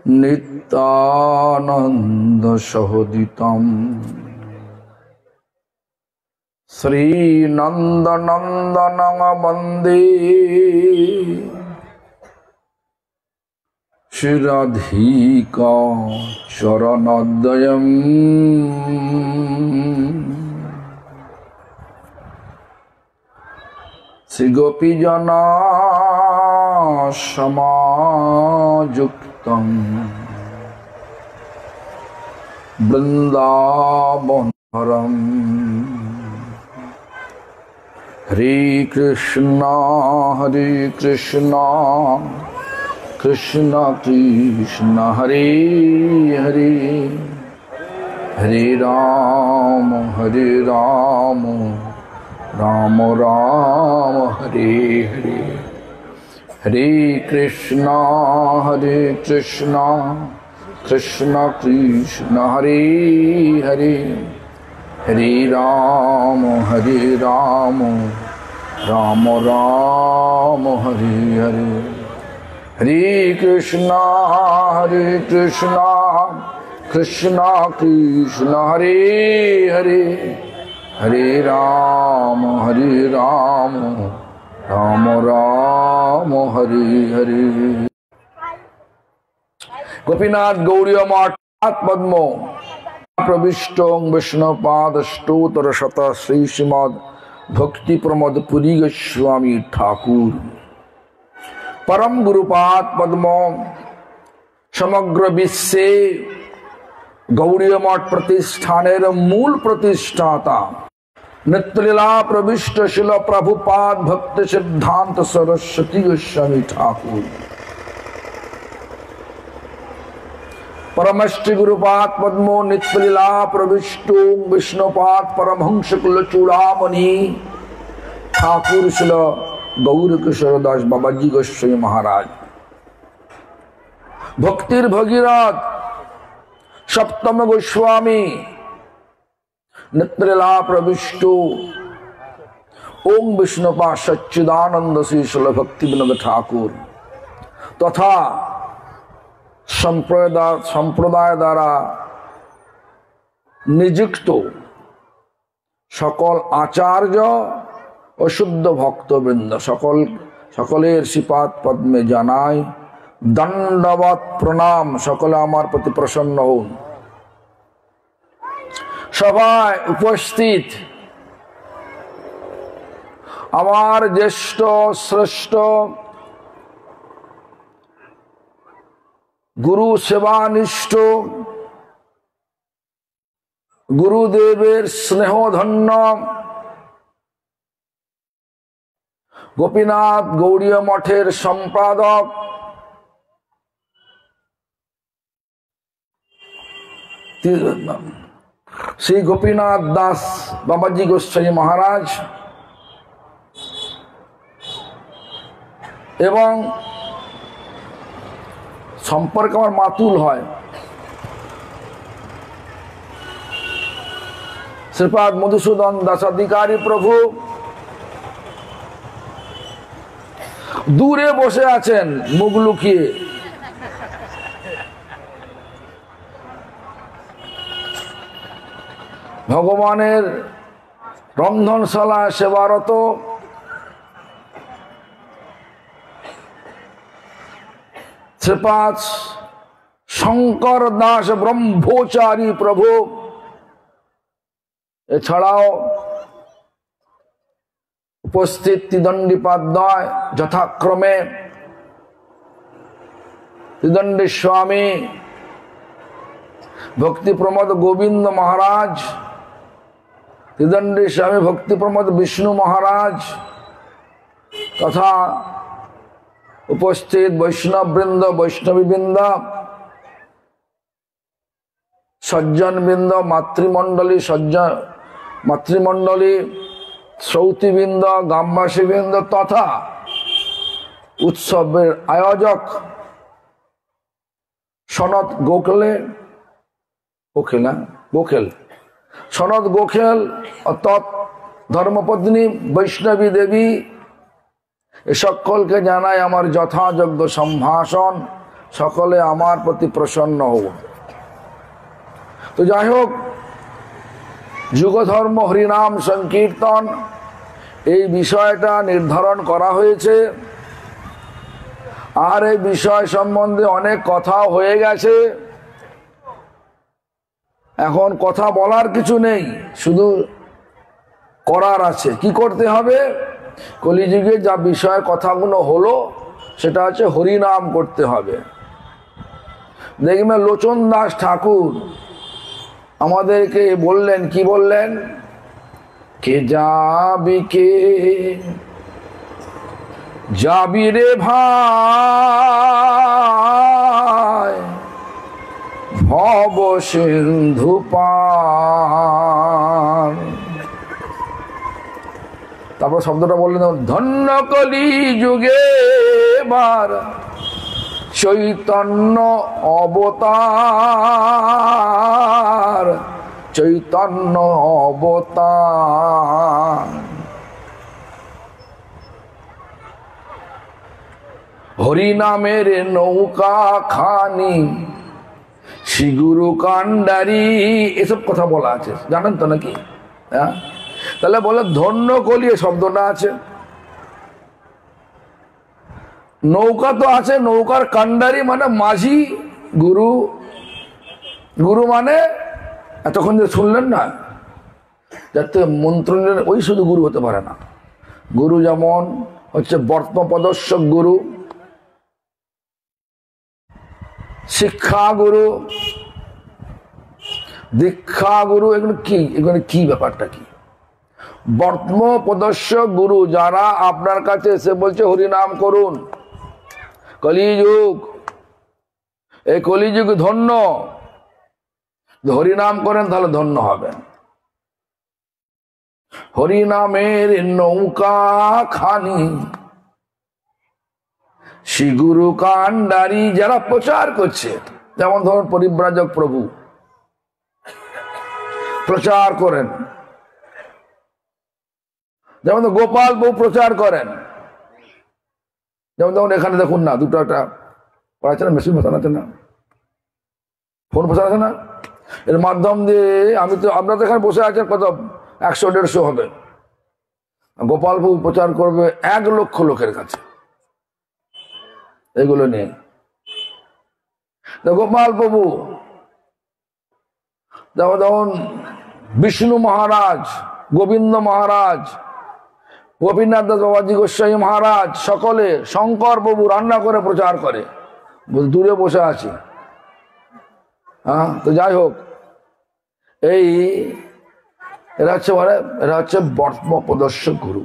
नित्यानंद सहोदितम श्री नंद नंदन वंदे श्री राधिका चरणोदयम् श्री गोपीजना समायुक्तम् वृंदावनम् हरे कृष्णा कृष्ण कृष्ण हरे हरे हरे राम राम राम हरे हरे हरे कृष्णा कृष्ण कृष्ण हरे हरे हरे राम राम राम हरे हरे हरे कृष्णा कृष्ण कृष्ण हरे हरे हरे राम राम राम हरे हरे। गोपीनाथ गौड़ीय मठ पद्म प्रविष्ट वैष्णवपादस्तोत्र शत श्री श्रीमद भक्ति प्रमोद पुरी गोस्वामी ठाकुर परम गुरुपाद पद्म समग्र विश्वे गौड़ीय मठ प्रतिष्ठानेर मूल प्रतिष्ठाता नित्यलीला प्रविष्ट शिल प्रभुपाद भक्त सिद्धांत सरस्वती गोस्वामी ठाकुर परमश्री गुरुपाद पद्मो नित्यलीला प्रविष्टो विष्णुपाद परमहंस कुल चूड़ामणि ठाकुर शिल गौर किशोर दास बाबाजी गोस्वामी महाराज भक्तिर भगीरथ सप्तम गोस्वामी नित्यलीला प्रविष्टो ओम विष्णुपाद सच्चिदानंद श्री शिल भक्ति विनोद ठाकुर तथा संप्रदाय द्वारा नियुक्त सकल आचार्य और शुद्ध भक्तवृंद सकलेर श्रीपाद पद्मे जानाई दंडवत प्रणाम। सकले आमार प्रति प्रसन्न हन। सभाय उपस्थित आमार ज्येष्ठ श्रेष्ठ गुरु सेवानिष्ठ गुरुदेवेर स्नेहधन्य गोपीनाथ गौड़ीय मठेर सम्पादक श्री गोपीनाथ दास बाबाजी गोस्वामी महाराज एवं सम्पर्क आमार मातुल है श्रीपाद मधुसूदन दासाधिकारी प्रभु दूरे बसे आছেন मुख लुकिए भगवानेर रंधनशाला सेवारत श्रीपाद शंकर दास ब्रह्मचारी प्रभु एछाड़ाओ उपस्थित त्रिदंडीपाध्याय यथाक्रमे त्रिदंडी स्वामी भक्ति प्रमोद गोविंद महाराज त्रिदंडी स्वामी भक्ति प्रमोद विष्णु महाराज तथा उपस्थित वैष्णव वृंद वैष्णवी वृंद सज्जन वृंद मातृमंडली सज्जन मातृमंडली श्रौती वृंद ग्रामवासी वृंद तथा उत्सवेर आयोजक सनत गोखेल सनत गोखेल अर्थात धर्मपत्नी वैष्णवी देवी এ সকলকে জানাই আমার যথাযোগ্য সম্ভাষণ, সকলে আমার প্রতি প্রসন্ন হন। তো যাই হোক, যুগধর্ম হরিনাম সংকীর্তন এই বিষয়টা নির্ধারণ করা হয়েছে। আর এই বিষয় সম্বন্ধে অনেক কথা হয়ে গেছে, এখন কথা বলার কিছু নেই, শুধু করার আছে। কি করতে হবে? কলিযুগে যা বিষয় কথাগুলো হলো সেটা হচ্ছে হরিনাম করতে হবে। দেখবেন লোচন দাস ঠাকুর আমাদেরকে বললেন, কি বললেন? কে যাবি, কে যাবি রে ভাই ভব সিন্ধু পার। তারপর শব্দটা বললেন, ধন্য কলি যুগে বার চৈতন্য অবতার, চৈতন্য অবতার। হরিনামের নৌকা খানি শ্রীগুরু কান্ডারি, এসব কথা বলা আছে, জানেন তো নাকি? হ্যাঁ, তাহলে বলে ধন্য কলি শব্দটা আছে, নৌকা তো আছে, নৌকার কান্ডারি মানে মাঝি, গুরু। গুরু মানে এতক্ষণ যে শুনলেন না, যাতে মন্ত্র নিলেন, ওই শুধু গুরু হতে পারে না। গুরু যেমন হচ্ছে বর্তপদস্যক গুরু, শিক্ষা গুরু, দীক্ষা গুরু, এগুলো কি? এগুলো কি ব্যাপারটা কি? বর্তপদস্যক গুরু যারা আপনার কাছে এসে বলছে হরিনাম করুন, কলিযুগ, এই কলিযুগ ধন্য, হরিনাম করেন তাহলে ধন্য হবেন। হরিনামের নৌকা খানি শ্রীগুরু কান্ডারি, যারা প্রচার করছে, যেমন ধরুন পরিব্রাজক প্রভু প্রচার করেন, যেমন গোপাল বহু প্রচার করেন, যেমন তখন এখানে দেখুন না, দুটো একটা পড়াচ্ছে না, মেশিন বসানো না, ফোন বসানো না, এর মাধ্যম দিয়ে আমি তো, আপনারা তো এখানে বসে আছেন, কত 100-150 হবে, গোপাল প্রভু প্রচার করবে 1 লক্ষ লোকের কাছে এগুলো নিয়ে। গোপাল প্রভু যেমন বিষ্ণু মহারাজ, গোবিন্দ মহারাজ, গোপীনাথ দাস বাবাজি গোস্বামী মহারাজ, সকলে, শঙ্কর প্রভু রান্না করে প্রচার করে, দূরে বসে আছি। হ্যাঁ, তো যাই হোক, এই এরা হচ্ছে বর্তপদস্য গুরু।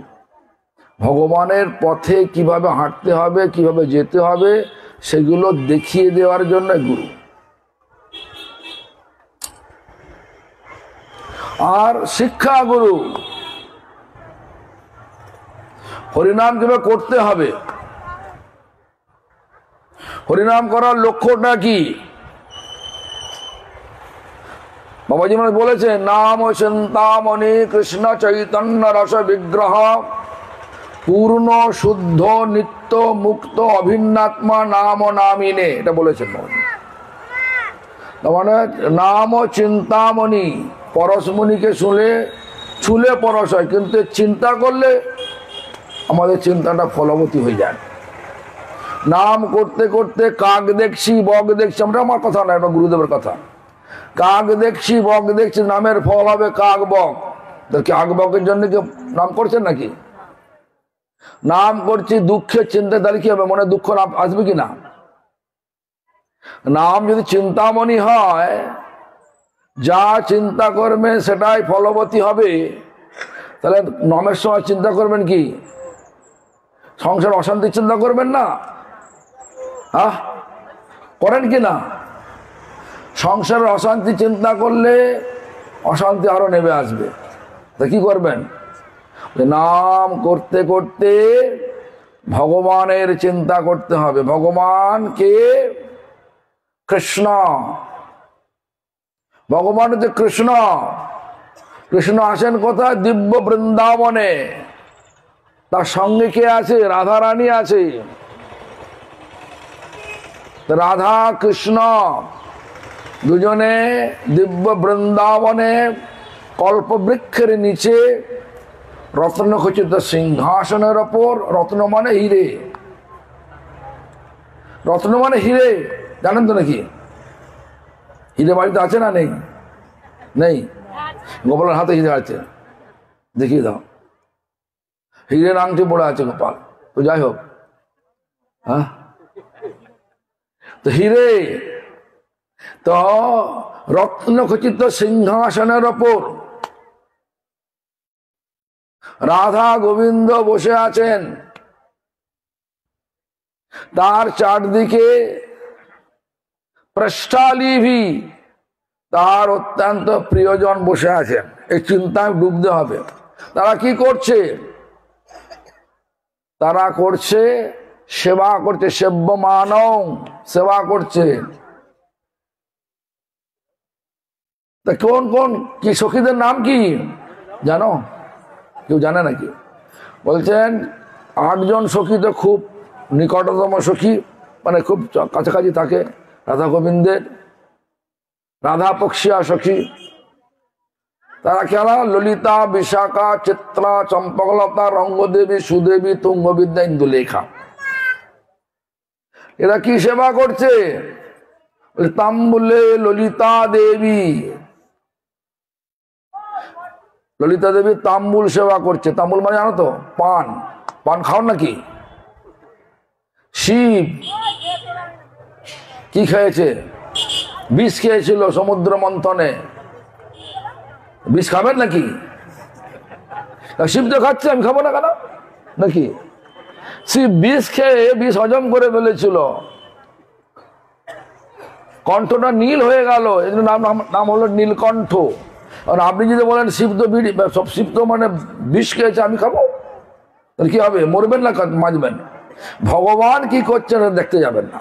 ভগবানের পথে কিভাবে হাঁটতে হবে, কিভাবে যেতে হবে, সেগুলো দেখিয়ে দেওয়ার জন্য গুরু। আর শিক্ষা গুরু, হরিনাম কিভাবে করতে হবে, হরিনাম করার লক্ষ্যটা কি? বাবাজি মহারাজ বলেছে, নাম চিন্তামণি কৃষ্ণ চৈতন্য রস বিগ্রহ পূর্ণ শুদ্ধ নিত্য মুক্ত অভিন্নাত্মা নাম নামিনে, এটা বলেছেন। মানে নাম চিন্তামণি, পরশমণিকে ছুলে পরশ হয়, কিন্তু চিন্তা করলে আমাদের চিন্তাটা ফলবতী হয়ে যায়। নাম করতে করতে কাক দেখছি, বক দেখছি, আমরা আমার কথা না, এটা গুরুদেবের কথা। কাক দেখছি, বক দেখছি, নামের ফল হবে কাক বক। কাক বকের জন্য কেউ নাম করছেন নাকি? নাম করছি দুঃখের চিন্তা, তাহলে কি হবে? মনে দুঃখ আসবে কি না? নাম যদি চিন্তামণি হয়, যা চিন্তা করবেন সেটাই ফলবতী হবে। তাহলে নামের সময় চিন্তা করবেন কি? সংসার অশান্তির চিন্তা করবেন না? হ্যাঁ, করেন কি না? সংসারের অশান্তি চিন্তা করলে অশান্তি আরো নেমে আসবে। তা কি করবেন? নাম করতে করতে ভগবানের চিন্তা করতে হবে। ভগবান কে? কৃষ্ণ। ভগবান হচ্ছে কৃষ্ণ। কৃষ্ণ আসেন কোথায়? দিব্য বৃন্দাবনে। তার সঙ্গে কে আছে? রাধা রানী আছে। রাধা কৃষ্ণ দুজনে দিব্য বৃন্দাবনে কল্পবৃক্ষের নিচে রত্নখচিত সিংহাসনের ওপর, রত্ন মানে হিরে, রত্ন মানে হিরে, জানেন তো নাকি? হিরে বাড়িতে আছে না নেই? নেই, গোপালের হাতে হিরে আছে, দেখিয়ে দাও। হিরের আংটি পড়ে আছে গোপাল। তো যাই হোক, হ্যাঁ, তো হিরে, তো রত্নখচিত সিংহাসনের ওপর রাধা গোবিন্দ বসে আছেন। তার চারদিকে পৃষ্ঠালিভি, তার অত্যন্ত প্রিয়জন বসে আছেন। এই চিন্তায় ডুবতে হবে। তারা কি করছে? তারা করছে সেবা করছে, সেব্যমানং, সেবা করছে। তা কোন কোন কি সখীদের নাম কি জানো? কেউ জানে নাকি? বলছেন 8 জন সখী তো খুব নিকটতম সখী, মানে খুব কাছাকাছি থাকে রাধা গোবিন্দের, রাধা পক্ষিয়া সখী। তারা খেলা ললিতা, বিশাখা, চিত্রা, চম্পকলতা, রঙ্গদেবী, সুদেবী, তুঙ্গবিদ্যা, ইন্দুলেখা। এরা কি সেবা করছে? তাম্বুলে ললিতা দেবী, ললিতা দেবী তাম্বুল সেবা করছে। তাম্বুল মানে জানো তো? পান। পান খাও নাকি? শিব কি খেয়েছে? বিষ খেয়েছিল সমুদ্র মন্থনে। বিষ খাবেন নাকি? শিব তো খাচ্ছে, আমি খাবো না কেন নাকি? শিব বিষ খেয়ে বিষ হজম করে ফেলেছিল, কণ্ঠটা নীল হয়ে গেল, এই জন্য নাম হলো নীলকণ্ঠ। আর আপনি যদি বলেন শিব তো বিড়ি, সব শিব তো মানে বিষ খেয়েছে, আমি খাবো, তাহলে কি হবে? মরবেন না বাঁচবেন? ভগবান কি করছেন দেখতে যাবেন না?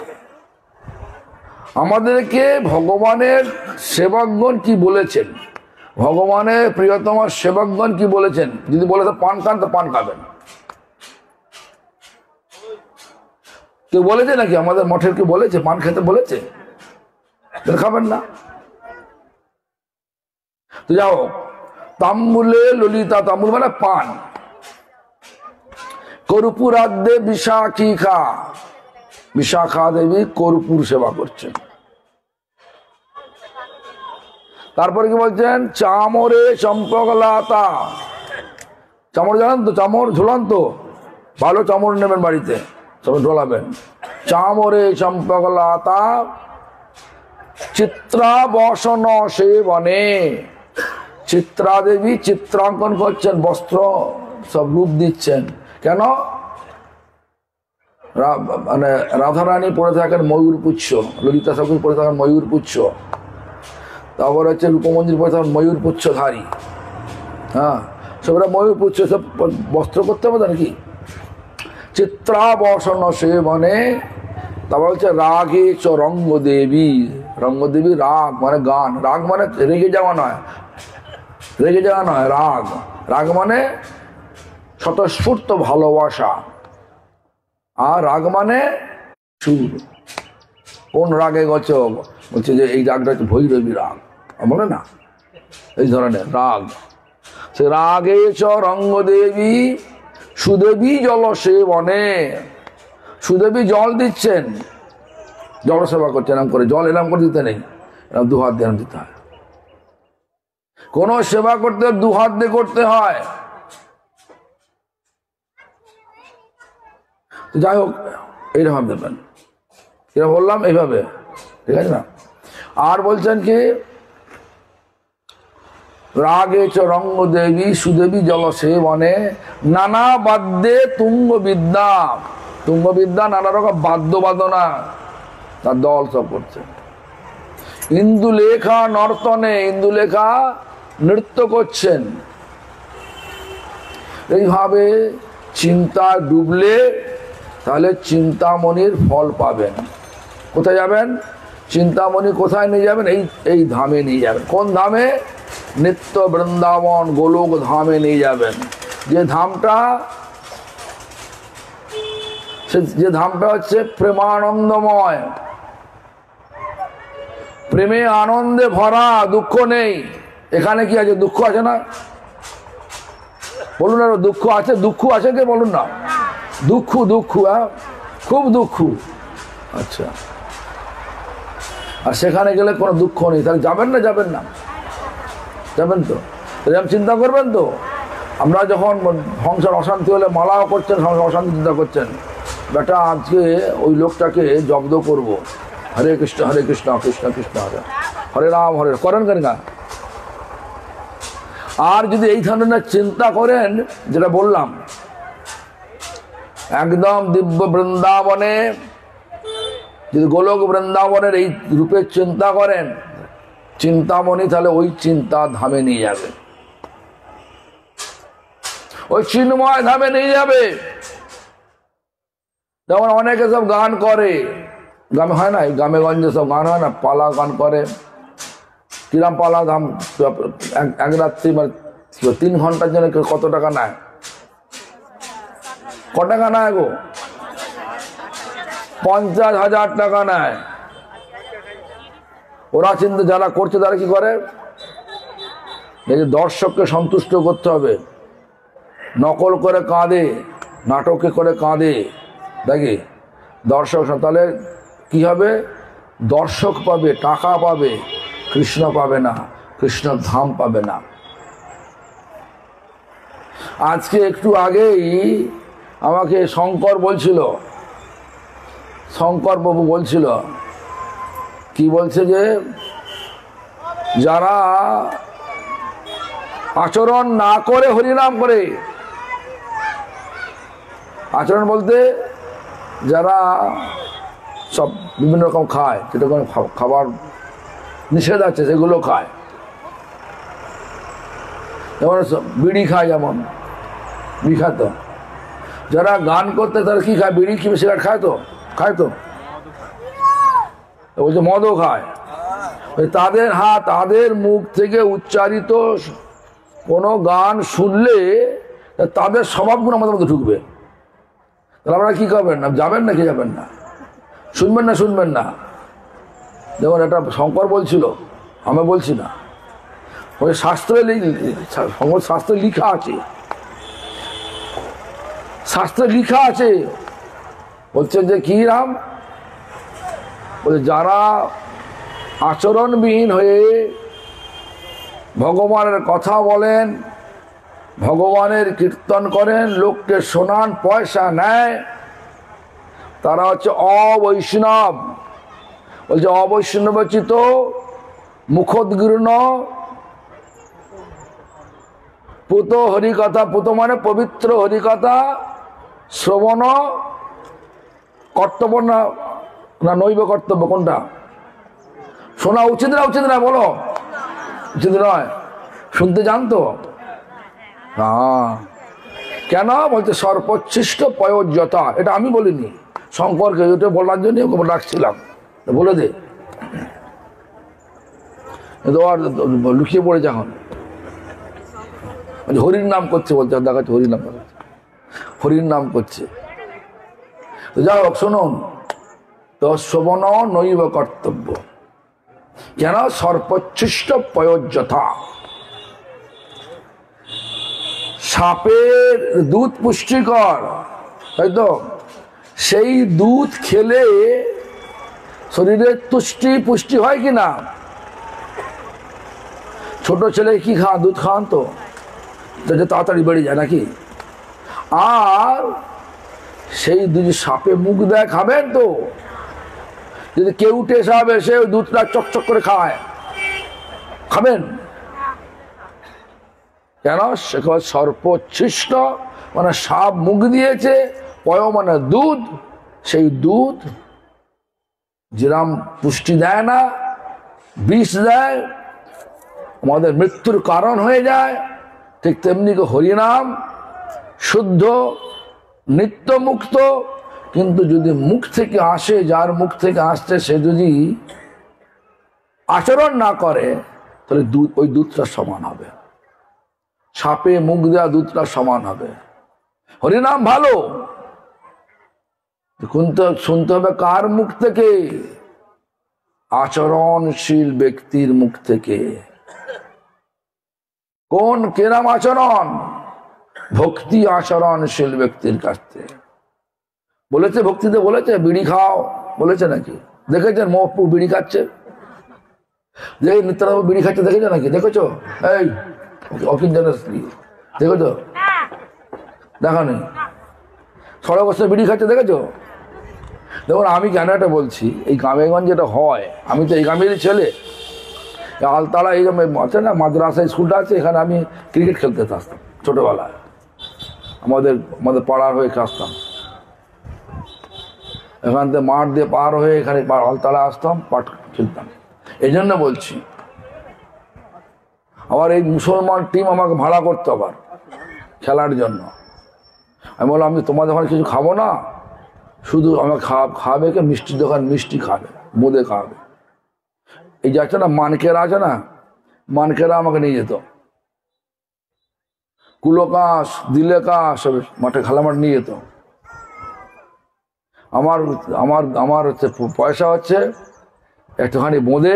আমাদেরকে ভগবানের সেবকগণ কি বলেছেন, ভগবানের প্রিয়তম সেবকগণ কি বলেছেন? যদি বলে তো পান খান, তো পান খাবেন। কেউ বলেছে নাকি? আমাদের মঠের কি বলেছে পান খেতে বলেছে? খাবেন না। তো যাও, তাম্বুলে ললিতা, তাম্বুল মানে পান। কর্পূরাদ্যে বিশাখিকা, বিশাখা দেবী কর্পূর সেবা করছেন। তারপরে কি বলছেন? চামরে চম্পকলতা, চামর জানেন তো? চামর ঝোলান তো? ভালো চামর নেবেন বাড়িতে, সব ঢোলাবেন। চামরে চম্পকলতা চিত্রাবসন সেবনে, চিত্রা দেবী চিত্রাঙ্কন করছেন, বস্ত্র সব রূপ দিচ্ছেন। কেন? মানে রাধারানী পরে থাকেন ময়ূর পুচ্ছ, ললিতা সখী পরে থাকেন ময়ূর পুচ্ছ, তারপর হচ্ছে রূপমঞ্জির পরে থাকেন ময়ূর পুচ্ছধারী। হ্যাঁ, সবরা ময়ূর পুচ্ছ, সব বস্ত্র করতে হবে নাকি? চিত্রাবসন সেবনে। তারপর হচ্ছে রাগে চ রঙ্গদেবী, রঙ্গদেবী রাগ মানে গান, রাগ মানে রেগে যাওয়া নয়, রেগে যাওয়া নয়, রাগ। রাগ মানে স্বতঃস্ফূর্ত ভালোবাসা, আর রাগ মানে সুর। কোন রাগে গেছ? বলছে যে এই রাগটা হচ্ছে ভৈরবী রাগ, বলে না, এই ধরনের রাগ। সে রাগে চ রঙ্গদেবী সুদেবী জল সেবনে, সুদেবী জল দিচ্ছেন, জল সেবা করছেন। এরম করে জল এরম করে দিতে নেই, এরম 2 হাত দিয়ে দিতে হয়। কোন সেবা করতে 2 হাত দিয়ে করতে হয়। যাই হোক, এইরকম দেবেন, এরা বললাম এইভাবে, ঠিক আছে না? আর বলছেন কি? রাগে চ রঙ্গদেবী সুদেবী জল সেবনে নানা বাদ্যে তুঙ্গবিদ্যা, তুঙ্গবিদ্যা নানা রকম বাদ্য বাদনা, তার দল সব করছে। ইন্দুলেখা নর্তনে, ইন্দুলেখা নৃত্য করছেন। এইভাবে চিন্তা ডুবলে তাহলে চিন্তামণির ফল পাবেন। কোথায় যাবেন? চিন্তামণি কোথায় নিয়ে যাবেন? এই ধামে নিয়ে যাবেন। কোন ধামে? নিত্য বৃন্দাবন গোলক ধামে নিয়ে যাবেন, যে ধামটা সে যে ধামটা হচ্ছে প্রেমানন্দময়, প্রেমে আনন্দে ভরা, দুঃখ নেই। এখানে কি আছে? দুঃখ আছে না? বলুন না, দুঃখ আছে? দুঃখ আছে কে বলুন না? দুঃখ, দুঃখ, হ্যাঁ, খুব দুঃখ। আচ্ছা, আর সেখানে গেলে কোনো দুঃখ নেই, তাহলে যাবেন না? যাবেন না? যাবেন তো? এরকম চিন্তা করবেন তো? আমরা যখন সংসার অশান্তি হলে মালাও করছেন, সংসার অশান্তি চিন্তা করছেন, বেটা আজকে ওই লোকটাকে জব্দ করব, হরে কৃষ্ণ হরে কৃষ্ণ কৃষ্ণ কৃষ্ণ হরে হরে রাম হরে, করেন কেন না? আর যদি এই ধরনের চিন্তা করেন, যেটা বললাম, একদম দিব্য বৃন্দাবনে, যদি গোলক বৃন্দাবনের এই রূপের চিন্তা করেন চিন্তামণি, তাহলে ওই চিন্তা ধামে নিয়ে যাবে, ওই চিন্ময় ধামে নিয়ে যাবে। যেমন অনেকে সব গান করে, গ্রামে হয় না, গ্রামে গঞ্জে সব গান হয় না, পালা গান করে। কিরাম পালা ধাম? এক রাত্রি মানে 3 ঘন্টার জন্য কত টাকা নেয়? ক টাকা নেয় গো? 50,000 টাকা নেয়। ওরা চিন্তা, যারা করছে তারা কি করে, দর্শককে সন্তুষ্ট করতে হবে, নকল করে কাঁদে, নাটকে করে কাঁদে, দেখি দর্শক, তাহলে কি হবে? দর্শক পাবে, টাকা পাবে, কৃষ্ণ পাবে না, কৃষ্ণ ধাম পাবে না। আজকে একটু আগেই আমাকে শঙ্কর বলছিল, শঙ্কর বাবু বলছিল, কি বলছে, যে যারা আচরণ না করে হরিনাম করে, আচরণ বলতে যারা সব বিভিন্ন রকম খায়, যেটা কোনো খাবার নিষেধ আছে সেগুলো খায়, যেমন বিড়ি খায়, যেমন বিখ্যাত। যারা গান করতে তারা কি খায়? বিড়ি কি সিগারেট খায়? তো খায়, তো বলছে মদও খায়। তাদের তাদের মুখ থেকে উচ্চারিত কোনো গান শুনলে তাদের স্বভাবগুলো আমাদের মধ্যে ঢুকবে। তাহলে আপনারা কি করবেন? না যাবেন না? কি যাবেন না? শুনবেন না? শুনবেন না? যেমন এটা শঙ্কর বলছিল, আমি বলছি না, ওই শাস্ত্রে শাস্ত্রে লিখা আছে, শাস্ত্রে লিখা আছে, বলছে যে কি রাম, বলছে যারা আচরণবিহীন হয়ে ভগবানের কথা বলেন, ভগবানের কীর্তন করেন, লোককে শোনান, পয়সা নেয়, তারা হচ্ছে অবৈষ্ণব। বলছে অবৈষ্ণবচিত মুখোদ্গীর্ণ পুত হরিকথা, পুত মানে পবিত্র হরিকথা শ্রবণ কর্তব্য না, না নৈব কর্তব্য, কোনটা? শোনা উচিত না? উচিত না বলো? উচিত নয়, শুনতে জানতো? হ্যাঁ, কেন? বলছে সর্বোচ্ছিষ্ট পয়োজ্যতা। এটা আমি বলিনি, শঙ্করকে ওটা বলার জন্য ওকে রাখছিলাম, বলে দে। আর লুকিয়ে পড়ে যখন হরির নাম করছে, বলছে দেখাচ্ছে হরির নাম, হরির নাম করছে। তো যাই হোক, শুনুন তো, শ্রবণ নৈব কর্তব্য, কেন? সর্বোচ্ছিষ্ট পয়োজ্যতা। সাপের দুধ পুষ্টিকর, তাই তো? সেই দুধ খেলে শরীরের পুষ্টি হয় কি না? ছোট ছেলে কি খান? দুধ খান তো, তাড়াতাড়ি বেড়ে যায় নাকি? আর সেই দুধ সাপে মুখ দেয়, খাবেন তো? যদি কেউটে সাপ এসে ওই দুধটা চকচক করে খায়, খাবেন? কেন? সে সর্বোচ্ছিষ্ট মানে সাপ মুখ দিয়েছে, পয় মানে দুধ, সেই দুধ যেরাম পুষ্টি দেয় না, বিষ দেয়, আমাদের মৃত্যুর কারণ হয়ে যায়, ঠিক তেমনি হরিনাম শুদ্ধ নিত্য মুক্ত, কিন্তু যদি মুখ থেকে আসে, যার মুখ থেকে আসছে, সে যদি আচরণ না করে, তাহলে দুধ, ওই দুধটা সমান হবে, সাপে মুখ দেওয়া দুধটা সমান হবে। হরিনাম ভালো, শুনতে হবে কার মুখ থেকে? আচরণশীল ব্যক্তির মুখ থেকে। কোন কেরাম আচরণ? ভক্তি আচরণশীল ব্যক্তির কাছ থেকে। বলেছে ভক্তিতে বলেছে বিড়ি খাও, বলেছে নাকি? দেখেছেন মহপুর বিড়ি খাচ্ছে? যে নিত্যানন্দ বিড়ি খাচ্ছে দেখেছো নাকি? দেখেছো? এই অকিঞ্চনের স্ত্রী দেখেছো? দেখা নেই। 16 বছর বিড়ি খাচ্ছে দেখেছো? দেখুন আমি কেন এটা বলছি, এই গ্রামেগঞ্জ যেটা হয়, আমি তো এই গ্রামেরই ছেলে। আলতালা এই আছে না মাদ্রাসা স্কুলটা আছে, এখানে আমি ক্রিকেট খেলতে আসতাম ছোটবেলায়। আমাদের পাড়ার হয়ে আসতাম, এখান থেকে মাঠ দিয়ে পার হয়ে এখানে আলতালা আসতাম, পাট খেলতাম। এই জন্য বলছি, আবার এই মুসলমান টিম আমাকে ভাড়া করতো আবার খেলার জন্য। আমি বললাম আমি তোমাদের ওখানে কিছু খাবো না, শুধু আমাকে খাওয়াবে কে? মিষ্টির দোকান মিষ্টি খাবে, বোঁদে খাওয়াবে। এই যে আছে না মানকেরা আছে না, মানকেরা আমাকে নিয়ে যেত, কুলোকাঁস দিলেকাঁস সব মাঠে খেলা মাঠ নিয়ে যেত। আমার আমার আমার হচ্ছে পয়সা হচ্ছে একটুখানি বোঁদে,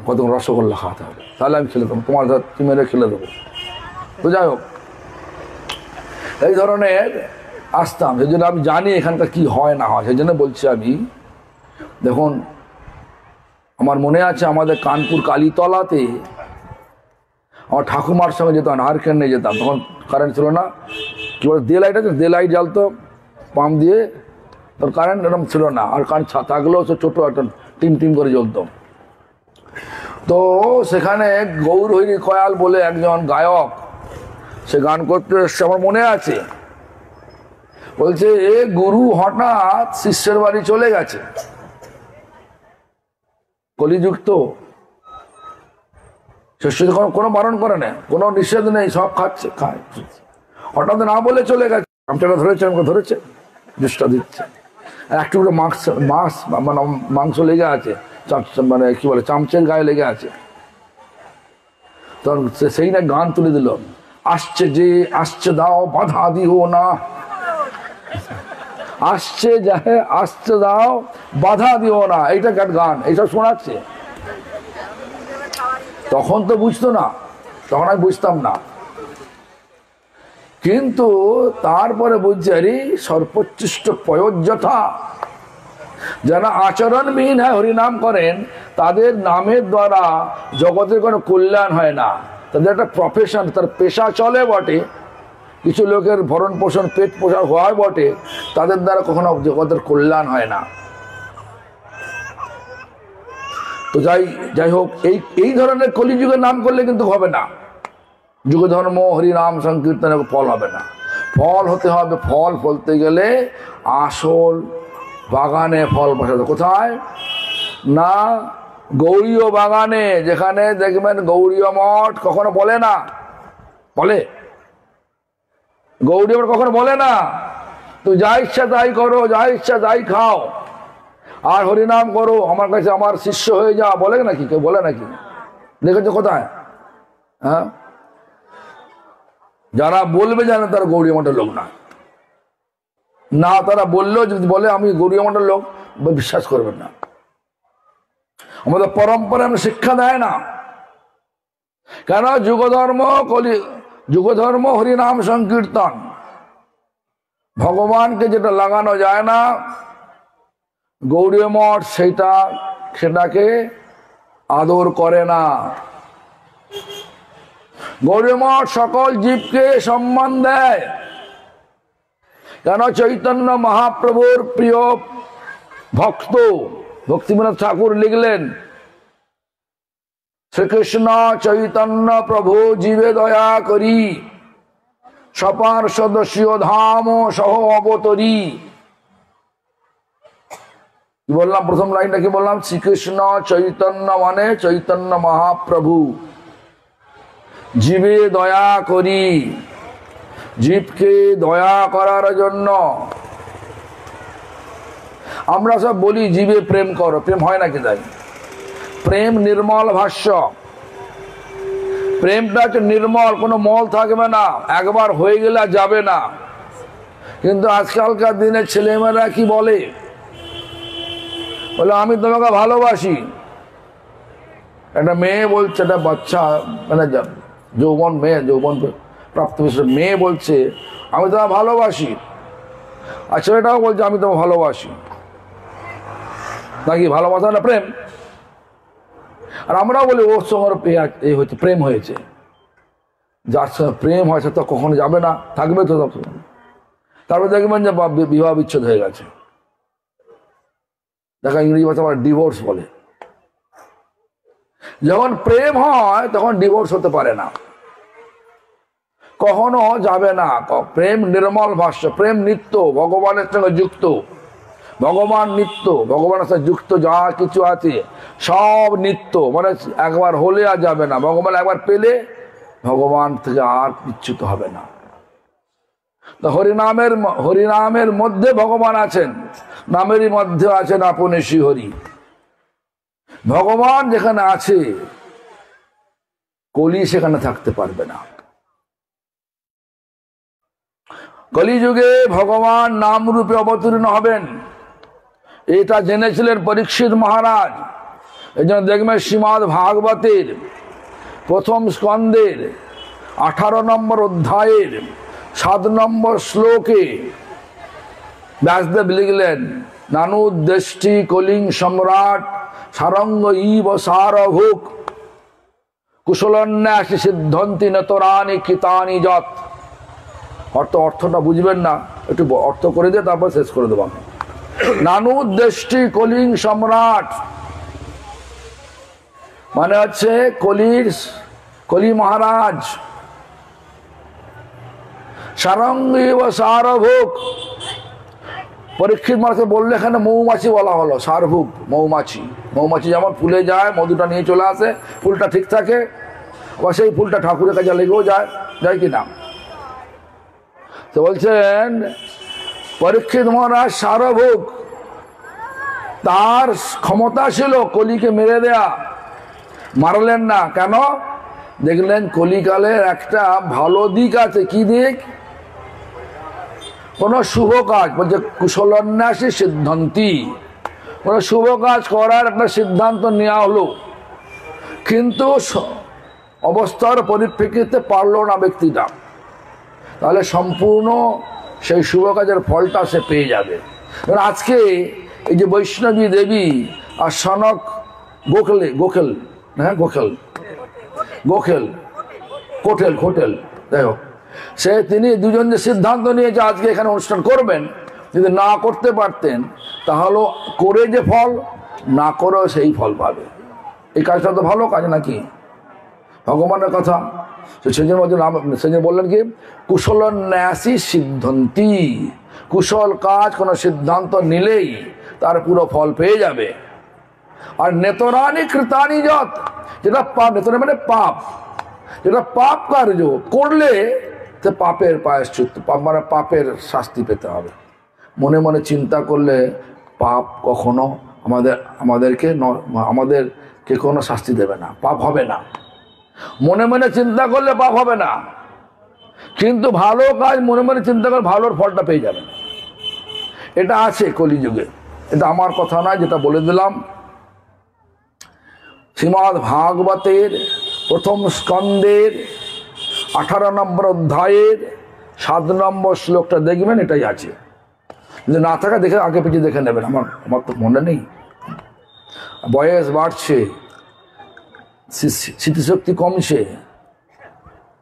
কত রসগোল্লা খাওয়াতে হবে, তাহলে আমি খেলে দেবো, তোমার টিমেরে খেলে দেবো। তো যাই হোক, এই ধরনের আসতাম। সেই জন্য আমি জানি এখানকার কি হয় না হয়, সেই জন্য বলছি আমি। দেখুন আমার মনে আছে আমাদের কানপুর কালীতলাতে আমার ঠাকুমার সঙ্গে যেতাম, নারকেল নিয়ে যেতাম। তখন কারেন্ট ছিল না, কি বলে দে লাইট আছে, দে লাইট জ্বালতো পাম্প দিয়ে, তখন কারেন্ট এরকম ছিল না। আর কারেন্ট থাকলেও সে ছোটো একটা টিম টিম করে জ্বলতো। তো সেখানে গৌর হরি কয়াল বলে একজন গায়ক, সে গান করতে এসছে, আমার মনে আছে। বলছে এ গুরু হঠাৎ শিষ্যের বাড়ি চলে গেছে, কলিযুক্ত। শিষ্য কোনো বারণ করে না, কোনো নিষেধ নেই, সব খাচ্ছে, খায়। হঠাৎ না বলে চলে গেছে, আমটা ধরেছে, আমাকে ধরেছে, জুসটা দিচ্ছে, একটু মানে মাংস লেগে আছে, মানে কি বলে চামচের গায়ে লেগে আছে। তখন সেই না গান তুলে দিল, আসছে যে আসছে দাও বাধা দিও না, আসছে যাহে আসছে দাও বাধা দিও না, এইটা গান, এইসব শোনাচ্ছে। তখন তো বুঝতো না, তখন আমি বুঝতাম না, কিন্তু তারপরে বুঝছি আরে সর্বোচ্ছিষ্ট পয়োজ্যথা। যারা আচরণবিহীন হয় হরিনাম করেন, তাদের নামের দ্বারা জগতের কোনো কল্যাণ হয় না। তাদের একটা প্রফেশন, তার পেশা চলে বটে, কিছু লোকের ভরণ পোষণ পেট পোষণ হয় বটে, তাদের দ্বারা কখনো জগতের কল্যাণ হয় না। তো যাই হোক, এই ধরনের কলিযুগের নাম করলে কিন্তু হবে না। যুগ ধর্ম হরিনাম সংকীর্তনের ফল হবে না। ফল হতে হবে, ফল ফলতে গেলে আসল বাগানে ফল বসাতে। কোথায় না? গৌড়ীয় বাগানে, যেখানে দেখবেন গৌড়ীয় মঠ কখনো বলে না, বলে গৌড়ীয় মঠ কখনো বলে না তো যা ইচ্ছা তাই করো, যা ইচ্ছা তাই খাও, আর হরিনাম করো, আমার কাছে আমার শিষ্য হয়ে যা, বলে নাকি? কেউ বলে নাকি? দেখেছো কোথায়? হ্যাঁ, যারা বলবে জানে তারা গৌড়ীয় মঠের লোক না। না, তারা বললেও যদি বলে আমি গৌড়ীয় মঠের লোক, বিশ্বাস করবেন না। আমাদের পরম্পরা শিক্ষা দেয় না। কেন? যুগধর্ম হরিনাম সংকীর্তন, ভগবানকে যেটা লাগানো যায় না, গৌড়ীয় মঠ সেটাকে আদর করে না। গৌড়ীয় মঠ সকল জীবকে সম্মান দেয়। কেন? চৈতন্য মহাপ্রভুর প্রিয় ভক্ত ভক্তিবিনোদ ঠাকুর লিখলেন, শ্রীকৃষ্ণ চৈতন্য প্রভু জীবে দয়া করি, সপার সদস্য ধাম সহ অবতরী। কি বললাম? প্রথম লাইনটা কি বললাম? শ্রীকৃষ্ণ চৈতন্য মানে চৈতন্য মহাপ্রভু, জীবে দয়া করি, জীবকে দয়া করার জন্য। আমরা সব বলি জীবে প্রেম করো, প্রেম হয় নাকি? তাই প্রেম নির্মল ভাষ্য, প্রেমটা হচ্ছে নির্মল, কোনো মল থাকবে না, একবার হয়ে গেলে যাবে না। কিন্তু আজকালকার দিনে ছেলেমেয়েরা কি বলে, বলে আমি তোমাকে ভালোবাসি। একটা মেয়ে বলছে, একটা বাচ্চা মানে যৌবন মেয়ে, যৌবন প্রাপ্তবয়স্ক মেয়ে বলছে আমি তোমাকে ভালোবাসি, আর ছেলেটাও বলছে আমি তোমাকে ভালোবাসি। নাকি ভালোবাসা না প্রেম? আর আমরাও বলি ওর সঙ্গে এই হয়েছে, প্রেম হয়েছে। যার সঙ্গে প্রেম হয়েছে তো কখনো যাবে না, থাকবে তো তখন। তারপরে দেখবেন যে বিবাহ বিচ্ছেদ হয়ে গেছে। দেখা ইংরেজি ভাষা ডিভোর্স বলে। যখন প্রেম হয় তখন ডিভোর্স হতে পারে না, কখনো যাবে না। প্রেম নির্মল ভাষ্য, প্রেম নিত্য, ভগবানের সঙ্গে যুক্ত। ভগবান নিত্য, ভগবানের সাথে যুক্ত যা কিছু আছে সব নিত্য, মানে একবার হলে আর যাবে না। ভগবান একবার পেলে ভগবান থেকে আর বিচ্যুত হবে না। তো হরিনামের মধ্যে ভগবান আছেন, নামেরই মধ্যে আছেন আপনি শ্রীহরি। ভগবান যেখানে আছে কলি সেখানে থাকতে পারবে না। কলিযুগে ভগবান নাম রূপে অবতীর্ণ হবেন, এটা জেনেছিলেন পরীক্ষিত মহারাজ। এই জন্য দেখবেন শ্রীমদ্ ভাগবতের প্রথম স্কন্ধের 18 নম্বর অধ্যায়ের 7 নম্বর শ্লোকে ব্যাসদেব লিখলেন, নানুদ্দেষ্টি কলিং সম্রাট সারঙ্গ ইব সারভুক কুশলন্যাসী সিদ্ধন্তি নতরানি কৃতানি যত। অর্থটা বুঝবেন না, একটু অর্থ করে দিয়ে তারপর শেষ করে দেবো আমি। নানুদ্দেষ্টি কলিং সম্রাট মানে হচ্ছে কলি মহারাজ। সারঙ্গী ও সারভুক, পরীক্ষিত মানুষকে বললে এখানে মৌমাছি বলা হলো, সারভুক মৌমাছি। মৌমাছি যেমন ফুলে যায়, মধুটা নিয়ে চলে আসে, ফুলটা ঠিক থাকে, আবার সেই ফুলটা ঠাকুরের কাছে লেগেও যায় কি না। তো বলছেন পরীক্ষিত মহারাজ সারভুক, তার ক্ষমতা ছিল কলিকে মেরে দেয়া, মারলেন না। কেন? দেখলেন কলিকালের একটা ভালো দিক আছে। কি দিক? কোন শুভ কাজ, বলছে কুশলন্যাসী সিদ্ধান্তি, কোন শুভ কাজ করার একটা সিদ্ধান্ত নেওয়া হলো, কিন্তু অবস্থার পরিপ্রেক্ষিতে পারলো না ব্যক্তিটা, তাহলে সম্পূর্ণ সেই শুভ কাজের ফলটা সে পেয়ে যাবে। আজকে এই যে বৈষ্ণবী দেবী আর সনক গোখেল যাই হোক, তিনি দুজন যে সিদ্ধান্ত নিয়েছে আজকে এখানে অনুষ্ঠান করবেন, যদি না করতে পারতেন তাহলে করে যে ফল, না করেও সেই ফল পাবে। এই কাজটা তো ভালো কাজ নাকি, ভগবানের কথা। সেজন্য বললেন কি, কুশলন্যাসী সিদ্ধন্তি, কুশল কাজ কোনো সিদ্ধান্ত নিলেই তার পুরো ফল পেয়ে যাবে। আর নেতরানি কৃতানি যত, যেটা পাপ, নেতরানি মানে পাপ, যেটা পাপ কার্য করলে সে পাপের প্রায়শ্চিত্ত, মানে পাপের শাস্তি পেতে হবে। মনে মনে চিন্তা করলে পাপ কখনো আমাদেরকে কোনো শাস্তি দেবে না, পাপ হবে না। মনে মনে চিন্তা করলে পাপ হবে না, কিন্তু ভালো কাজ মনে মনে চিন্তা করে ভালোর ফলটা পেয়ে যাবে। এটা আছে কলিযুগে, এটা আমার কথা নয়, যেটা বলে দিলাম। শ্রীমদ্ ভাগবতের প্রথম স্কন্ধের 18 নম্বর অধ্যায়ের 7 নম্বর শ্লোকটা দেখবেন, এটাই আছে। যদি না থাকা দেখে আগে পিছিয়ে দেখে নেবেন, আমার তো মনে নেই, বয়স বাড়ছে, স্মৃতিশক্তি কমছে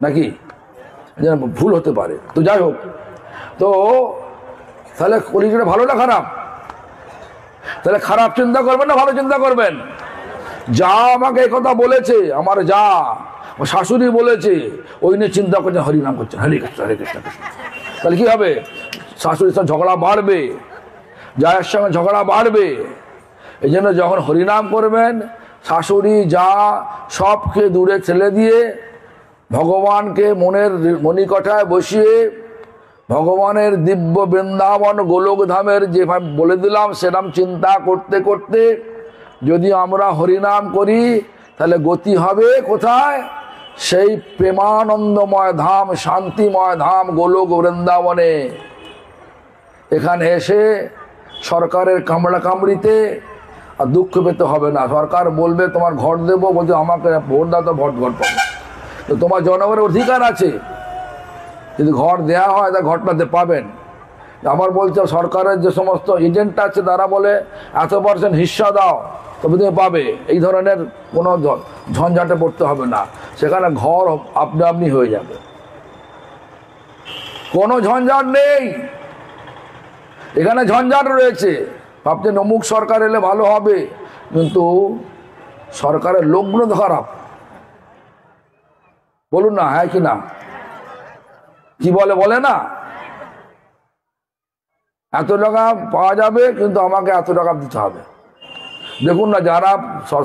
নাকি, ভুল হতে পারে। তো যাই হোক, তো তাহলে কলিযুগটা ভালো না খারাপ? তাহলে খারাপ চিন্তা করবেন না ভালো চিন্তা করবেন? যা আমাকে এই কথা বলেছে, আমার যা শাশুড়ি বলেছে, ওই নিয়ে চিন্তা করছেন, হরিনাম করছেন, হরে কৃষ্ণ হরে কৃষ্ণ কৃষ্ণ। তাহলে কি হবে? শাশুড়ির সঙ্গে ঝগড়া বাড়বে, জায়ের সঙ্গে ঝগড়া বাড়বে। এই জন্য যখন হরিনাম করবেন, শাশুড়ি যা সবকে দূরে ঠেলে দিয়ে ভগবানকে মনের মণিকঠায় বসিয়ে ভগবানের দিব্য বৃন্দাবন গোলক ধামের যেভাবে বলে দিলাম সেরকম চিন্তা করতে করতে যদি আমরা হরিনাম করি, তাহলে গতি হবে কোথায়? সেই প্রেমানন্দময় ধাম, শান্তিময় ধাম গোলক বৃন্দাবনে। এখানে এসে সরকারের কামড়া কামড়িতে আর দুঃখ পেতে হবে না। সরকার বলবে তোমার ঘর দেবো, বলছে আমাকে ভোট দাও তো ভোট ঘর পাবো। তো তোমার জনগণের অধিকার আছে, যদি ঘর দেয়া হয় তা ঘরটাতে পাবেন। আবার বলছে সরকারের যে সমস্ত এজেন্ট আছে তারা বলে এত% হিস্সা দাও তবে তুমি পাবে। এই ধরনের কোনো ঝঞ্ঝাটে পড়তে হবে না, সেখানে ঘর আপনি আপনি হয়ে যাবে, কোনো ঝঞ্ঝাট নেই। এখানে ঝঞ্ঝাট রয়েছে, ভাবছেন অমুক সরকার এলে ভালো হবে, কিন্তু সরকারের লোকগুলো তো খারাপ। বলুন না, হ্যাঁ কি না? কি বলে না, এত টাকা পাওয়া যাবে কিন্তু আমাকে এত টাকা দিতে হবে। দেখুন না, যারা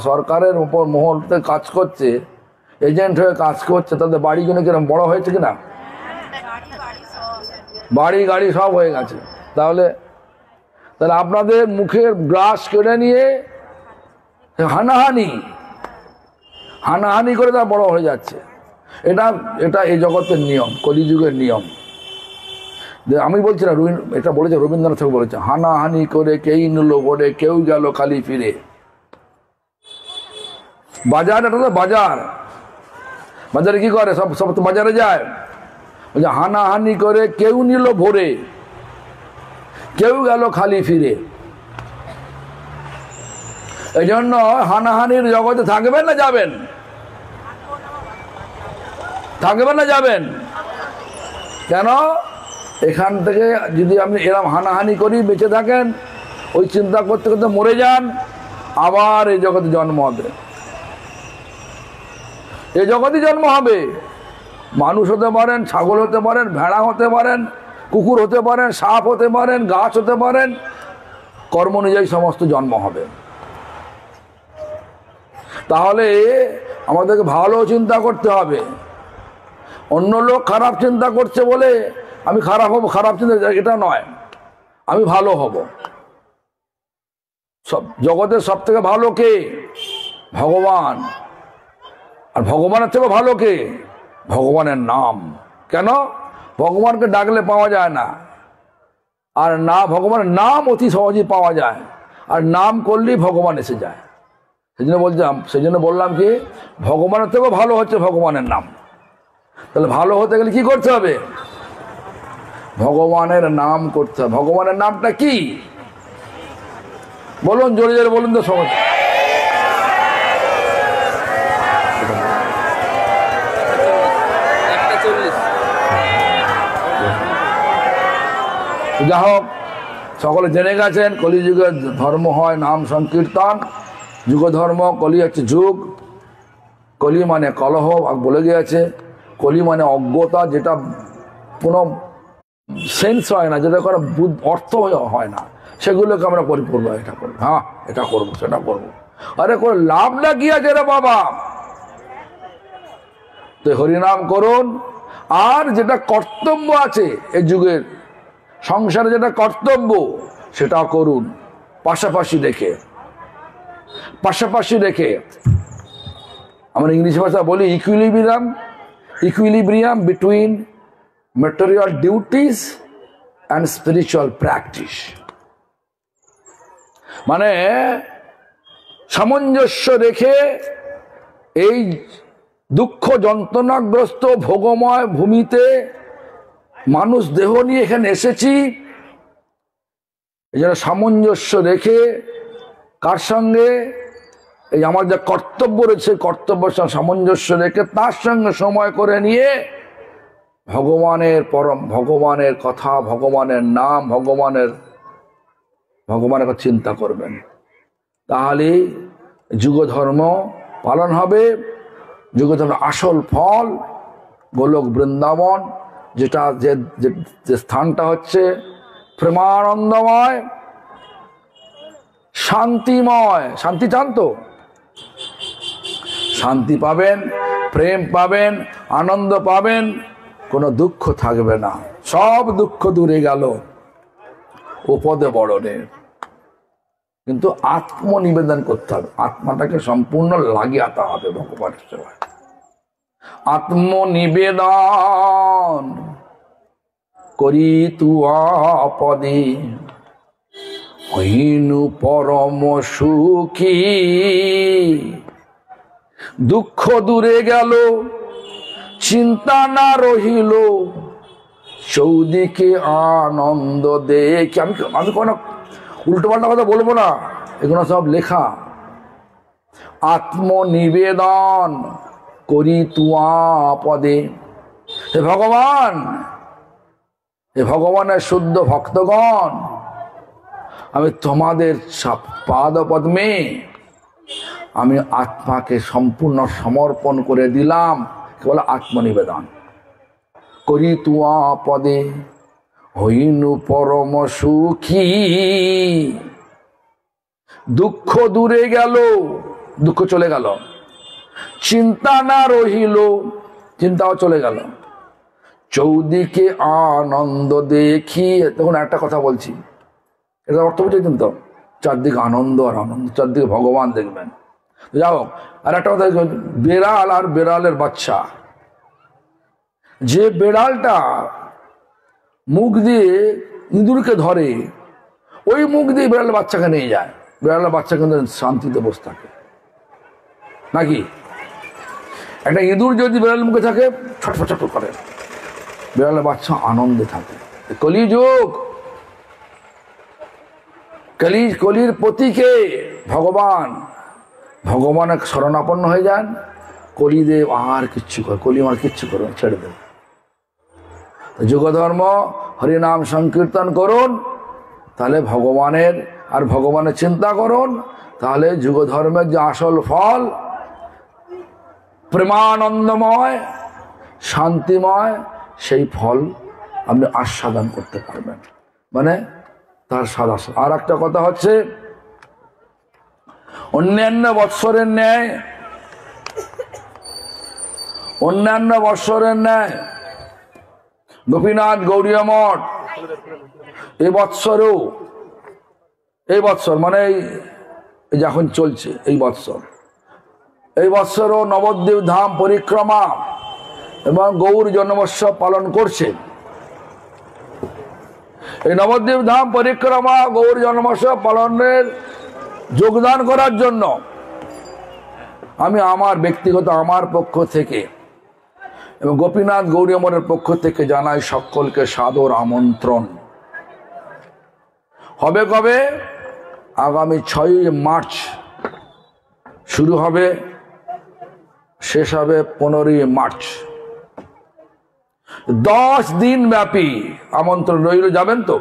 সরকারের উপর মহলতে কাজ করছে, এজেন্ট হয়ে কাজ করছে, তাদের বাড়ি জন্য কিরকম বড় হয়েছে কিনা, বাড়ি গাড়ি সব হয়ে গেছে। তাহলে আপনাদের মুখের গ্রাস কেড়ে নিয়ে হানাহানি করে তারা বড় হয়ে যাচ্ছে। এটা এই জগতের নিয়ম, কলিযুগের নিয়ম। আমি বলছি না, এটা বলেছে রবীন্দ্রনাথ ঠাকুর বলেছে, হানাহানি করে কেই নিল ভরে কেউ গেল খালি ফিরে। বাজার, এটা তো বাজারে কি করে, সব তো বাজারে যায়। বলছে হানাহানি করে কেউ নিল ভরে কেউ গেল খালি ফিরে। এই জন্য হানাহানির জগতে থাকবেন না যাবেন? থাকবেন না যাবেন? কেন? এখান থেকে যদি আপনি এরম হানাহানি করি বেঁচে থাকেন, ওই চিন্তা করতে করতে মরে যান, আবার এই জগতে জন্ম হবে। এই জগতে জন্ম হবে। মানুষ হতে পারেন, ছাগল হতে পারেন, ভেড়া হতে পারেন, কুকুর হতে পারেন, সাপ হতে পারেন, গাছ হতে পারেন, কর্ম অনুযায়ী সমস্ত জন্ম হবে। তাহলে আমাদেরকে ভালো চিন্তা করতে হবে। অন্য লোক খারাপ চিন্তা করছে বলে আমি খারাপ হব, খারাপ চিন্তা এটা নয়, আমি ভালো হব। সব জগতের সব থেকে ভালো কে? ভগবান। আর ভগবানের থেকে ভালো কে? ভগবানের নাম। কেন? ভগবানকে ডাকলে পাওয়া যায় না, আর না ভগবানের নাম অতি সহজেই পাওয়া যায়, আর নাম করলেই ভগবান এসে যায়। সেই জন্য বললাম কি, ভগবানের থেকেও ভালো হচ্ছে ভগবানের নাম। তাহলে ভালো হতে গেলে কি করতে হবে? ভগবানের নাম করতে হবে। ভগবানের নামটা কি বলুন, জোরে জোরে বলুন তো সবাই। যা হোক, সকলে জেনে গেছেন কলিযুগের ধর্ম হয় নাম সংকীর্তন। যুগ ধর্ম, কলি হচ্ছে যুগ। কলি মানে কলহ, বলে গিয়েছে। কলি মানে অজ্ঞতা, যেটা কোনো সেন্স হয় না, যেটা কোনো অর্থ হয় না, সেগুলোকে আমরা পরিপূর্ণ এটা করবো, হ্যাঁ এটা করবো সেটা করবো। আরে করে লাভটা কি আছে রে বাবা? তো হরিনাম করুন। আর যেটা কর্তব্য আছে এই যুগের সংসারে, যেটা কর্তব্য সেটা করুন, পাশাপাশি রেখে। আমরা ইংলিশ ভাষা বলি equilibrium between material duties and spiritual practice. মানে সামঞ্জস্য রেখে এই দুঃখ যন্ত্রণাগ্রস্ত ভোগময় ভূমিতে মানুষ দেহ নিয়ে এখানে এসেছি, এই জন্য সামঞ্জস্য রেখে কার সঙ্গে, এই আমার যা কর্তব্য রয়েছে কর্তব্যের সঙ্গে সামঞ্জস্য রেখে তার সঙ্গে সময় করে নিয়ে ভগবানের কথা, ভগবানের নাম, ভগবানের চিন্তা করবেন। তাহলে যুগ ধর্ম পালন হবে। যুগ ধর্ম আসল ফল গোলক বৃন্দাবন, যেটা যে স্থানটা হচ্ছে প্রেমানন্দময়, শান্তিময়। শান্তি চান তো? শান্তি পাবেন, প্রেম পাবেন, আনন্দ পাবেন, কোনো দুঃখ থাকবে না, সব দুঃখ দূরে গেল উপদে বড়নের। কিন্তু আত্মনিবেদন করতে হবে, আত্মাটাকে সম্পূর্ণ লাগিয়াতে হবে ভগবানের সেবায়। আত্মনিবেদন করি তুয়া পদে হইনু পরম সুখী। দুঃখ দূরে গেল চিন্তা না রহিল চৌদিকে আনন্দ দেখি। আমি কোনো উল্টো পাল্টা কথা বলবো না, এগুলো সব লেখা। আত্মনিবেদন করি তুয়া পদে, হে ভগবান, হে ভগবানের শুদ্ধ ভক্তগণ, আমি তোমাদের পাদ পদ্মে আমি আত্মাকে সম্পূর্ণ সমর্পণ করে দিলাম। কেবল আত্মনিবেদন করি তুয়া পদে হইনু পরম সুখী। দুঃখ দূরে গেল, দুঃখ চলে গেল, চিন্তা না রহিল, চিন্তাও চলে গেল, চৌদিকে আনন্দ দেখি। তখন একটা কথা বলছি, এটা অর্থ বুঝেছেন তো? চারদিকে আনন্দ আর আনন্দ, চারদিকে ভগবান দেখবেন। যাও, আর একটা কথা, বেড়াল আর বেড়ালের বাচ্চা, যে বেড়ালটা মুখ দিয়ে ইঁদুরকে ধরে, ওই মুখ দিয়ে বেড়ালের বাচ্চাকে নিয়ে যায়, বেড়ালের বাচ্চা কিন্তু শান্তিতে বসে থাকে নাকি? একটা ইঁদুর যদি বেড়ালের মুখে থাকে ছটফট ছটফট করে, বেড়ালের বাচ্চা আনন্দে থাকে। কলিযুগ, কলির প্রতীকে ভগবান, ভগবানের শরণাপন্ন হয়ে যান। কলিদেব আর কিচ্ছু করে, কলি আর কিচ্ছু করবে, ছেড়ে দেব। যুগধর্ম হরিনাম সংকীর্তন করুন, তাহলে ভগবানের আর ভগবানের চিন্তা করুন, তাহলে যুগধর্মের যে আসল ফল প্রেমানন্দময় শান্তিময়, সেই ফল আপনি আস্বাদন করতে পারবেন। মানে তার সাদা। আর একটা কথা হচ্ছে, অন্যান্য বৎসরের ন্যায় গোপীনাথ গৌড়ীয় মঠ এই বৎসর মানে যখন চলছে এই বৎসরও নবদ্বীপ ধাম পরিক্রমা এবং গৌর জন্মোৎসব পালন করছে। এই নবদ্বীপ ধাম পরিক্রমা গৌর জন্মোৎসব পালনের যোগদান করার জন্য আমি আমার ব্যক্তিগত আমার পক্ষ থেকে এবং গোপীনাথ গৌড়ীয় মঠের পক্ষ থেকে জানাই সকলকে সাদর আমন্ত্রণ। হবে কবে? আগামী 6 মার্চ শুরু হবে, শেষ হবে 15 মার্চ। 10 দিন ব্যাপী আমন্ত্রণ রইল। যাবেন তো?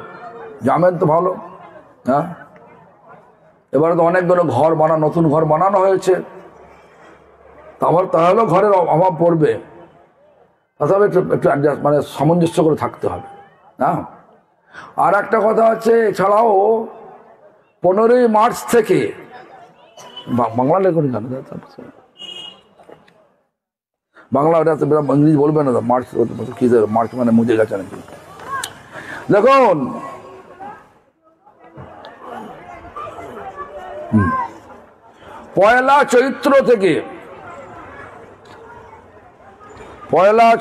যাবেন তো ভালো। হ্যাঁ, এবারে তো অনেকগুলো ঘর নতুন ঘর বানানো হয়েছে, তাহলেও ঘরের অভাব পড়বে, তবে একটু মানে সামঞ্জস্য করে থাকতে হবে। হ্যাঁ, আর একটা কথা হচ্ছে, এছাড়াও 15 মার্চ থেকে বাংলা লেখুন, বাংলা ওটা ইংরেজি বলবে না তো। মার্চ কি, মার্চ মানে মুজে গেছে নাকি? দেখুন, পয়লা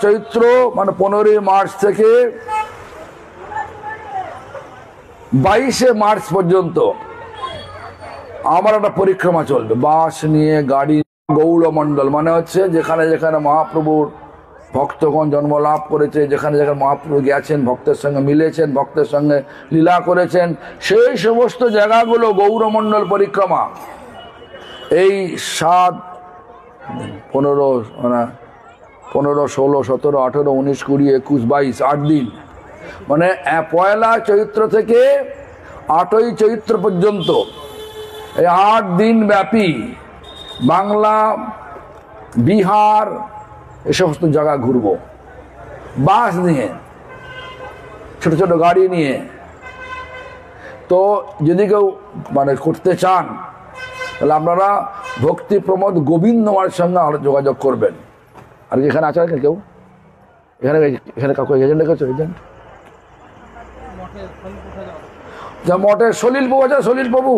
চৈত্র মানে 15 মার্চ থেকে 22 মার্চ পর্যন্ত আমার একটা পরিক্রমা চলবে, বাস নিয়ে, গাড়ি। গৌড়মণ্ডল মানে হচ্ছে যেখানে যেখানে মহাপ্রভুর ভক্তগণ জন্ম লাভ করেছে, যেখানে যেখানে মহাপ্রভু গেছেন, ভক্তের সঙ্গে মিলেছেন, ভক্তের সঙ্গে লীলা করেছেন, সেই সমস্ত জায়গাগুলো গৌড়মণ্ডল পরিক্রমা। এই 7, 15, 16, 17, 18, 19, 20, 21, 22, 8 দিন, মানে পয়লা চৈত্র থেকে 8ই চৈত্র পর্যন্ত এই 8 দিন ব্যাপী বাংলা, বিহার এই সমস্ত জায়গা ঘুরবো, বাস নিয়ে, ছোট ছোট গাড়ি নিয়ে। তো যদি কেউ মানে করতে চান, তাহলে আপনারা ভক্তি প্রমোদ গোবিন্দমার সঙ্গে যোগাযোগ করবেন। আর এখানে আছে কেউ? এখানে কাউকে এজেন্ট রেখেছো? এজেন্ট মঠের সলিল প্রভু আছে, সলিল প্রভু,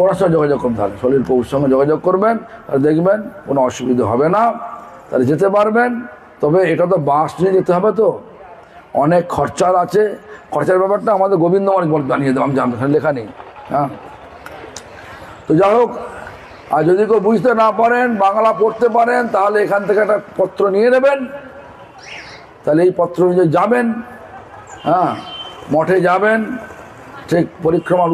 ওরা সঙ্গে যোগাযোগ করুন। তাহলে সলিল প্রভুর সঙ্গে যোগাযোগ করবেন, আর দেখবেন কোনো অসুবিধা হবে না, তাহলে যেতে পারবেন। তবে এটা তো বাস নিয়ে যেতে হবে, তো অনেক খরচার আছে, খরচার ব্যাপারটা আমাদের গোবিন্দ মহারাজ জানিয়ে দেবো, আমি জানবো, লেখা নেই। হ্যাঁ, তো যাই হোক, আর যদি কেউ বুঝতে না পারেন, বাংলা পড়তে পারেন, তাহলে এখান থেকে একটা পত্র নিয়ে নেবেন, তাহলে এই পত্র অনুযায়ী যাবেন। হ্যাঁ, মঠে যাবেন, ঠিক পরিক্রমার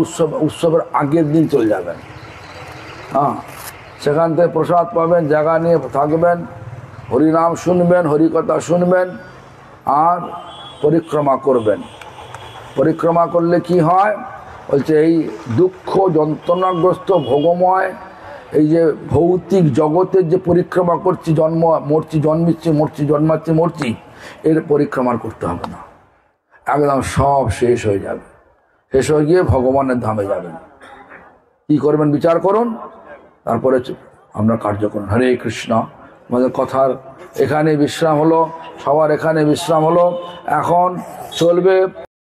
উৎসবের আগের দিন চলে যাবেন। হ্যাঁ, সেখান থেকে প্রসাদ পাবেন, জায়গা নিয়ে থাকবেন, হরিনাম শুনবেন, হরিকথা শুনবেন, আর পরিক্রমা করবেন। পরিক্রমা করলে কি হয় বলছে, এই দুঃখ যন্ত্রণাগ্রস্ত ভোগময় এই যে ভৌতিক জগতের যে পরিক্রমা করছি, মরছি, জন্মিচ্ছি, মরছি, জন্মাচ্ছি, মরছি, এর পরিক্রমা করতে হবে না, একদম সব শেষ হয়ে যাবে। শেষ হয়ে গিয়ে ভগবানের ধামে যাবেন। কি করবেন বিচার করুন, তারপরে আপনার কার্য করুন। হরে কৃষ্ণ। আমাদের কথার এখানে বিশ্রাম হলো, সবার এখানে বিশ্রাম হলো। এখন চলবে